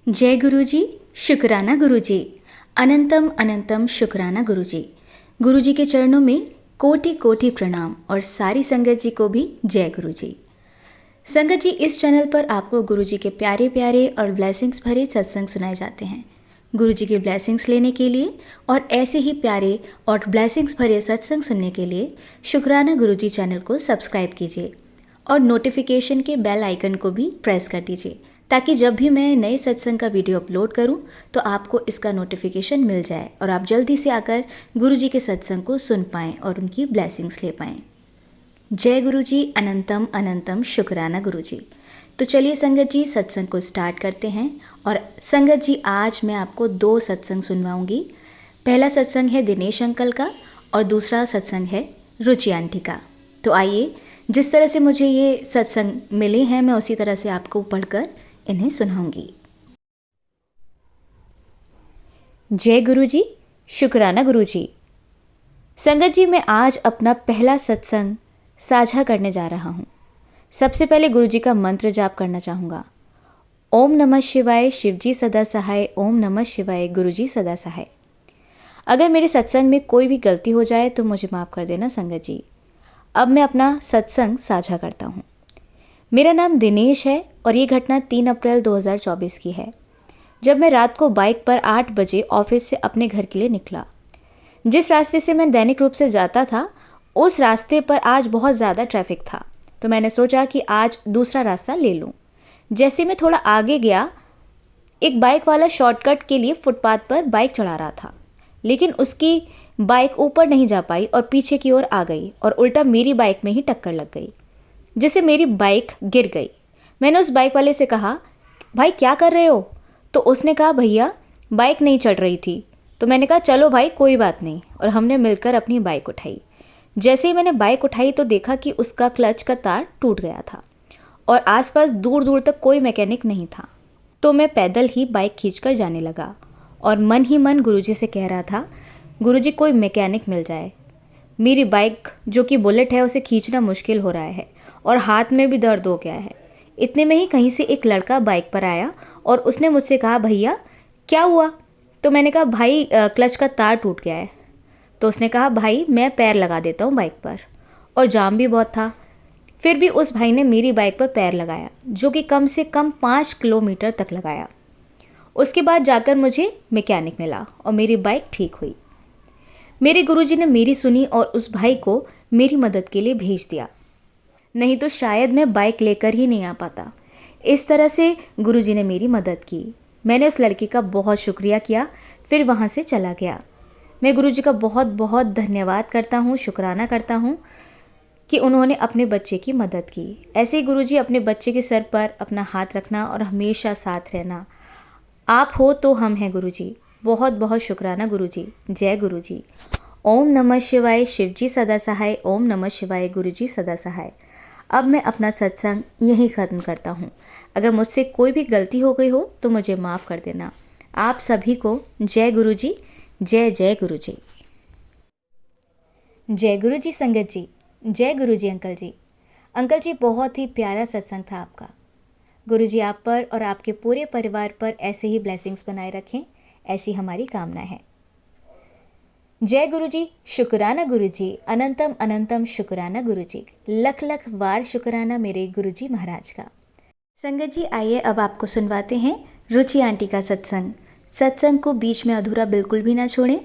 जय गुरुजी, शुक्राना गुरुजी, अनंतम अनंतम शुक्राना गुरुजी। गुरुजी के चरणों में कोटि कोटि प्रणाम और सारी संगत जी को भी जय गुरुजी। संगत जी, इस चैनल पर आपको गुरुजी के प्यारे प्यारे और ब्लेसिंग्स भरे सत्संग सुनाए जाते हैं। गुरुजी के ब्लेसिंग्स लेने के लिए और ऐसे ही प्यारे और ब्लेसिंग्स भरे सत्संग सुनने के लिए शुक्राना गुरुजी चैनल को सब्सक्राइब कीजिए और नोटिफिकेशन के बेल आइकन को भी प्रेस कर दीजिए, ताकि जब भी मैं नए सत्संग का वीडियो अपलोड करूं तो आपको इसका नोटिफिकेशन मिल जाए और आप जल्दी से आकर गुरुजी के सत्संग को सुन पाएँ और उनकी ब्लेसिंग्स ले पाएँ। जय गुरुजी, अनंतम अनंतम शुक्राना गुरुजी। तो चलिए संगत जी, सत्संग को स्टार्ट करते हैं। और संगत जी, आज मैं आपको 2 सत्संग सुनवाऊंगी। पहला सत्संग है दिनेश अंकल का और दूसरा सत्संग है रुचि आंटी का। तो आइए, जिस तरह से मुझे ये सत्संग मिले हैं मैं उसी तरह से आपको पढ़कर इन्हें सुनाऊंगी। जय गुरुजी, शुक्राना गुरुजी। संगत जी, मैं आज अपना पहला सत्संग साझा करने जा रहा हूँ। सबसे पहले गुरुजी का मंत्र जाप करना चाहूँगा। ओम नमः शिवाय, शिवजी सदा सहाय। ओम नमः शिवाय, गुरुजी सदा सहाय। अगर मेरे सत्संग में कोई भी गलती हो जाए तो मुझे माफ़ कर देना संगत जी। अब मैं अपना सत्संग साझा करता हूँ। मेरा नाम दिनेश है और ये घटना 3 अप्रैल 2024 की है, जब मैं रात को बाइक पर 8 बजे ऑफिस से अपने घर के लिए निकला। जिस रास्ते से मैं दैनिक रूप से जाता था उस रास्ते पर आज बहुत ज़्यादा ट्रैफिक था, तो मैंने सोचा कि आज दूसरा रास्ता ले लूँ। जैसे मैं थोड़ा आगे गया, एक बाइक वाला शॉर्टकट के लिए फुटपाथ पर बाइक चला रहा था, लेकिन उसकी बाइक ऊपर नहीं जा पाई और पीछे की ओर आ गई और उल्टा मेरी बाइक में ही टक्कर लग गई, जिससे मेरी बाइक गिर गई। मैंने उस बाइक वाले से कहा, भाई क्या कर रहे हो? तो उसने कहा, भैया बाइक नहीं चल रही थी। तो मैंने कहा, चलो भाई कोई बात नहीं, और हमने मिलकर अपनी बाइक उठाई। जैसे ही मैंने बाइक उठाई तो देखा कि उसका क्लच का तार टूट गया था और आसपास दूर दूर तक कोई मैकेनिक नहीं था। तो मैं पैदल ही बाइक खींचकर जाने लगा और मन ही मन गुरुजी से कह रहा था, गुरुजी कोई मैकेनिक मिल जाए। मेरी बाइक जो कि बुलेट है उसे खींचना मुश्किल हो रहा है और हाथ में भी दर्द हो गया है। इतने में ही कहीं से एक लड़का बाइक पर आया और उसने मुझसे कहा, भैया क्या हुआ? तो मैंने कहा, भाई क्लच का तार टूट गया है। तो उसने कहा, भाई मैं पैर लगा देता हूँ बाइक पर, और जाम भी बहुत था। फिर भी उस भाई ने मेरी बाइक पर पैर लगाया, जो कि कम से कम 5 किलोमीटर तक लगाया। उसके बाद जाकर मुझे मैकेनिक मिला और मेरी बाइक ठीक हुई। मेरे गुरुजी ने मेरी सुनी और उस भाई को मेरी मदद के लिए भेज दिया, नहीं तो शायद मैं बाइक लेकर ही नहीं आ पाता। इस तरह से गुरुजी ने मेरी मदद की। मैंने उस लड़के का बहुत शुक्रिया किया, फिर वहाँ से चला गया। मैं गुरुजी का बहुत बहुत धन्यवाद करता हूँ, शुक्राना करता हूँ कि उन्होंने अपने बच्चे की मदद की। ऐसे ही गुरुजी अपने बच्चे के सर पर अपना हाथ रखना और हमेशा साथ रहना। आप हो तो हम हैं गुरुजी। बहुत बहुत शुक्राना गुरुजी। जय गुरुजी। ओम नमः शिवाय, शिवजी सदा सहाय। ओम नमः शिवाय, गुरुजी सदा सहाय। अब मैं अपना सत्संग यहीं ख़त्म करता हूँ। अगर मुझसे कोई भी गलती हो गई हो तो मुझे माफ़ कर देना। आप सभी को जय गुरुजी, जय जय गुरुजी। जय गुरुजी संगत जी, जय गुरुजी अंकल जी। अंकल जी, बहुत ही प्यारा सत्संग था आपका। गुरुजी आप पर और आपके पूरे परिवार पर ऐसे ही ब्लेसिंग्स बनाए रखें, ऐसी हमारी कामना है। जय गुरुजी, शुक्राना गुरुजी, अनंतम अनंतम शुक्राना गुरुजी। लख लख बार शुक्राना मेरे गुरुजी महाराज का। संगत जी, आइए अब आपको सुनवाते हैं रुचि आंटी का सत्संग। सत्संग को बीच में अधूरा बिल्कुल भी ना छोड़ें।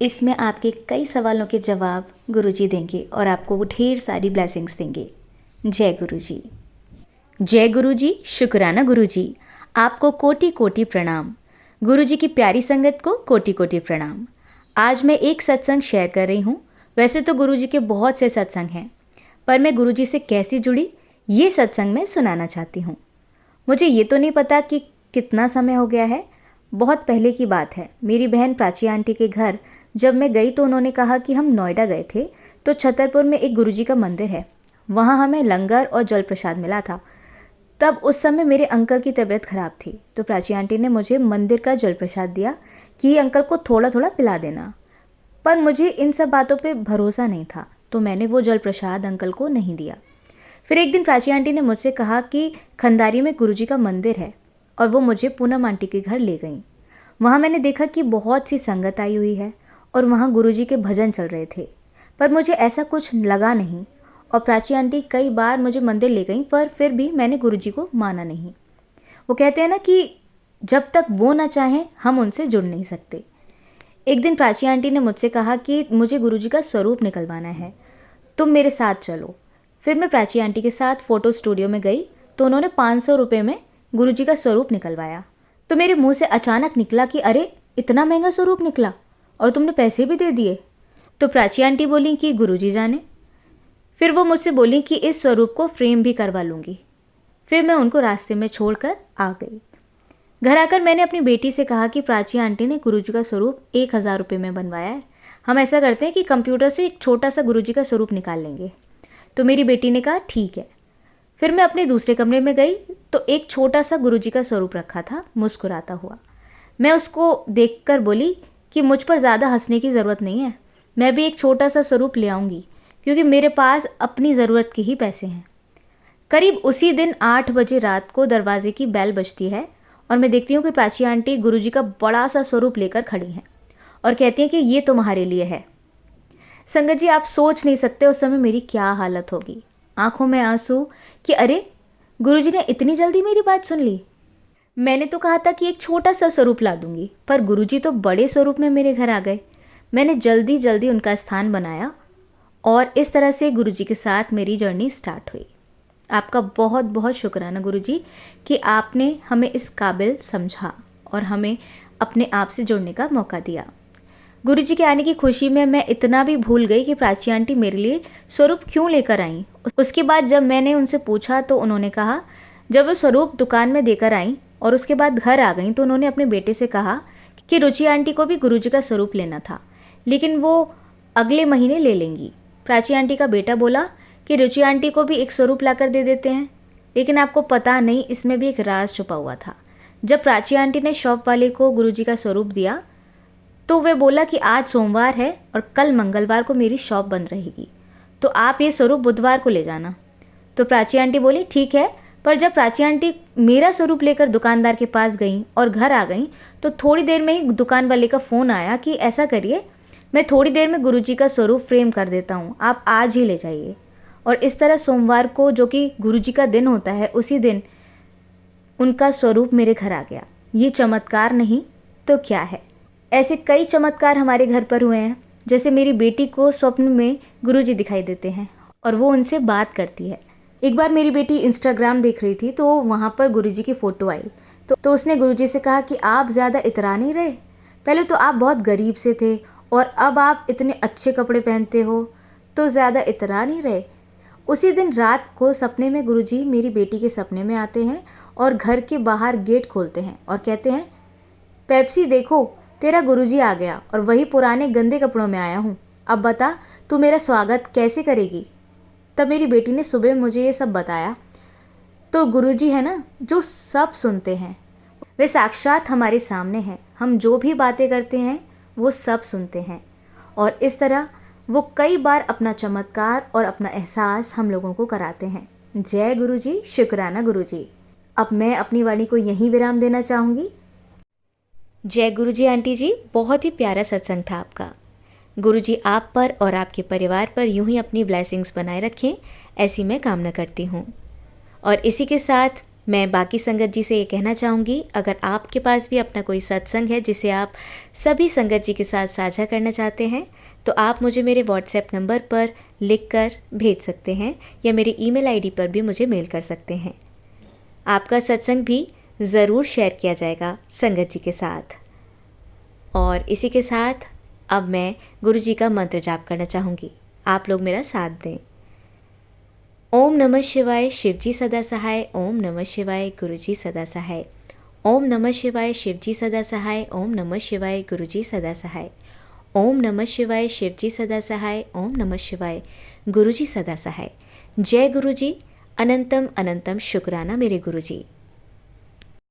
इसमें आपके कई सवालों के जवाब गुरुजी देंगे और आपको ढेर सारी ब्लेसिंग्स देंगे। जय गुरुजी। जय गुरुजी, शुक्राना गुरुजी। आपको कोटि कोटि प्रणाम। गुरुजी की प्यारी संगत को कोटि कोटि प्रणाम। आज मैं एक सत्संग शेयर कर रही हूँ। वैसे तो गुरुजी के बहुत से सत्संग हैं, पर मैं गुरुजी से कैसी जुड़ी ये सत्संग में सुनाना चाहती हूँ। मुझे ये तो नहीं पता कि कितना समय हो गया है। बहुत पहले की बात है। मेरी बहन प्राची आंटी के घर जब मैं गई तो उन्होंने कहा कि हम नोएडा गए थे, तो छतरपुर में एक गुरुजी का मंदिर है, वहाँ हमें लंगर और जल प्रसाद मिला था। तब उस समय मेरे अंकल की तबीयत ख़राब थी, तो प्राची आंटी ने मुझे मंदिर का जल प्रसाद दिया कि अंकल को थोड़ा थोड़ा पिला देना। पर मुझे इन सब बातों पे भरोसा नहीं था, तो मैंने वो जल प्रसाद अंकल को नहीं दिया। फिर एक दिन प्राची आंटी ने मुझसे कहा कि खंदारी में गुरुजी का मंदिर है और वो मुझे पूनम आंटी के घर ले गईं। वहाँ मैंने देखा कि बहुत सी संगत आई हुई है और वहाँ गुरुजी के भजन चल रहे थे, पर मुझे ऐसा कुछ लगा नहीं। और प्राची आंटी कई बार मुझे मंदिर ले गईं, पर फिर भी मैंने गुरुजी को माना नहीं। वो कहते हैं ना कि जब तक वो ना चाहें हम उनसे जुड़ नहीं सकते। एक दिन प्राची आंटी ने मुझसे कहा कि मुझे गुरुजी का स्वरूप निकलवाना है, तुम मेरे साथ चलो। फिर मैं प्राची आंटी के साथ फ़ोटो स्टूडियो में गई तो उन्होंने 500 रुपये में गुरुजी का स्वरूप निकलवाया। तो मेरे मुंह से अचानक निकला कि अरे इतना महंगा स्वरूप निकला और तुमने पैसे भी दे दिए। तो प्राची आंटी बोली कि गुरुजी जाने। फिर वो मुझसे बोली कि इस स्वरूप को फ्रेम भी करवा लूँगी। फिर मैं उनको रास्ते में छोड़कर आ गई। घर आकर मैंने अपनी बेटी से कहा कि प्राची आंटी ने गुरुजी का स्वरूप 1000 रुपये में बनवाया है, हम ऐसा करते हैं कि कंप्यूटर से एक छोटा सा गुरुजी का स्वरूप निकाल लेंगे। तो मेरी बेटी ने कहा ठीक है। फिर मैं अपने दूसरे कमरे में गई तो एक छोटा सा गुरुजी का स्वरूप रखा था मुस्कुराता हुआ। मैं उसको देखकर बोली कि मुझ पर ज़्यादा हंसने की ज़रूरत नहीं है, मैं भी एक छोटा सा स्वरूप ले आऊँगी क्योंकि मेरे पास अपनी ज़रूरत के ही पैसे हैं। करीब उसी दिन 8 बजे रात को दरवाजे की बेल बजती है और मैं देखती हूँ कि प्राची आंटी गुरुजी का बड़ा सा स्वरूप लेकर खड़ी हैं और कहती हैं कि ये तुम्हारे लिए है। संगत जी, आप सोच नहीं सकते उस समय मेरी क्या हालत होगी। आंखों में आंसू कि अरे गुरुजी ने इतनी जल्दी मेरी बात सुन ली। मैंने तो कहा था कि एक छोटा सा स्वरूप ला दूंगी, पर गुरुजी तो बड़े स्वरूप में मेरे घर आ गए। मैंने जल्दी जल्दी उनका स्थान बनाया और इस तरह से गुरुजी के साथ मेरी जर्नी स्टार्ट हुई। आपका बहुत बहुत शुक्राना गुरुजी कि आपने हमें इस काबिल समझा और हमें अपने आप से जुड़ने का मौका दिया। गुरुजी के आने की खुशी में मैं इतना भी भूल गई कि प्राची आंटी मेरे लिए स्वरूप क्यों लेकर आई। उसके बाद जब मैंने उनसे पूछा तो उन्होंने कहा जब वो स्वरूप दुकान में देकर आई और उसके बाद घर आ गई तो उन्होंने अपने बेटे से कहा कि रुचि आंटी को भी गुरुजी का स्वरूप लेना था, लेकिन वो अगले महीने ले लेंगी। प्राची आंटी का बेटा बोला कि रुचि आंटी को भी एक स्वरूप लाकर दे देते हैं, लेकिन आपको पता नहीं इसमें भी एक राज छुपा हुआ था। जब प्राची आंटी ने शॉप वाले को गुरुजी का स्वरूप दिया तो वे बोला कि आज सोमवार है और कल मंगलवार को मेरी शॉप बंद रहेगी, तो आप ये स्वरूप बुधवार को ले जाना। तो प्राची आंटी बोली ठीक है, पर जब प्राची आंटी मेरा स्वरूप लेकर दुकानदार के पास गई और घर आ गई तो थोड़ी देर में ही दुकान वाले का फ़ोन आया कि ऐसा करिए, मैं थोड़ी देर में गुरुजी का स्वरूप फ्रेम कर देता हूँ, आप आज ही ले जाइए। और इस तरह सोमवार को, जो कि गुरुजी का दिन होता है, उसी दिन उनका स्वरूप मेरे घर आ गया। ये चमत्कार नहीं तो क्या है। ऐसे कई चमत्कार हमारे घर पर हुए हैं। जैसे मेरी बेटी को स्वप्न में गुरुजी दिखाई देते हैं और वो उनसे बात करती है। एक बार मेरी बेटी इंस्टाग्राम देख रही थी तो वहाँ पर गुरुजी की फ़ोटो आई तो उसने गुरुजी से कहा कि आप ज़्यादा इतरा नहीं रहे, पहले तो आप बहुत गरीब से थे और अब आप इतने अच्छे कपड़े पहनते हो, तो ज़्यादा इतरा नहीं रहे। उसी दिन रात को सपने में गुरुजी मेरी बेटी के सपने में आते हैं और घर के बाहर गेट खोलते हैं और कहते हैं पेप्सी देखो तेरा गुरुजी आ गया और वही पुराने गंदे कपड़ों में आया हूँ, अब बता तू मेरा स्वागत कैसे करेगी। तब मेरी बेटी ने सुबह मुझे ये सब बताया। तो गुरुजी है ना जो सब सुनते हैं, वे साक्षात हमारे सामने हैं। हम जो भी बातें करते हैं वो सब सुनते हैं और इस तरह वो कई बार अपना चमत्कार और अपना एहसास हम लोगों को कराते हैं। जय गुरुजी, शुक्राना गुरुजी। अब मैं अपनी वाणी को यहीं विराम देना चाहूँगी। जय गुरुजी आंटी जी, बहुत ही प्यारा सत्संग था आपका। गुरुजी आप पर और आपके परिवार पर यूं ही अपनी ब्लेसिंग्स बनाए रखें, ऐसी मैं कामना करती हूँ। और इसी के साथ मैं बाकी संगत जी से ये कहना चाहूँगी, अगर आपके पास भी अपना कोई सत्संग है जिसे आप सभी संगत जी के साथ साझा करना चाहते हैं तो आप मुझे मेरे व्हाट्सएप नंबर पर लिखकर भेज सकते हैं या मेरी ईमेल आईडी पर भी मुझे मेल कर सकते हैं। आपका सत्संग भी ज़रूर शेयर किया जाएगा संगत जी के साथ। और इसी के साथ अब मैं गुरुजी का मंत्र जाप करना चाहूँगी, आप लोग मेरा साथ दें। ओम नमः शिवाय, शिवजी सदा सहाय। ओम नमः शिवाय, गुरुजी सदा सहाय। ओम नमः शिवाय, शिवजी सदा सहाय। ओम नमः शिवाय, गुरुजी सदा सहाय। ओम नमः शिवाय, शिवजी सदा सहाय। ओम नमः शिवाय, गुरुजी सदा सहाय। जय गुरुजी, अनंतम अनंतम शुक्राना मेरे गुरुजी।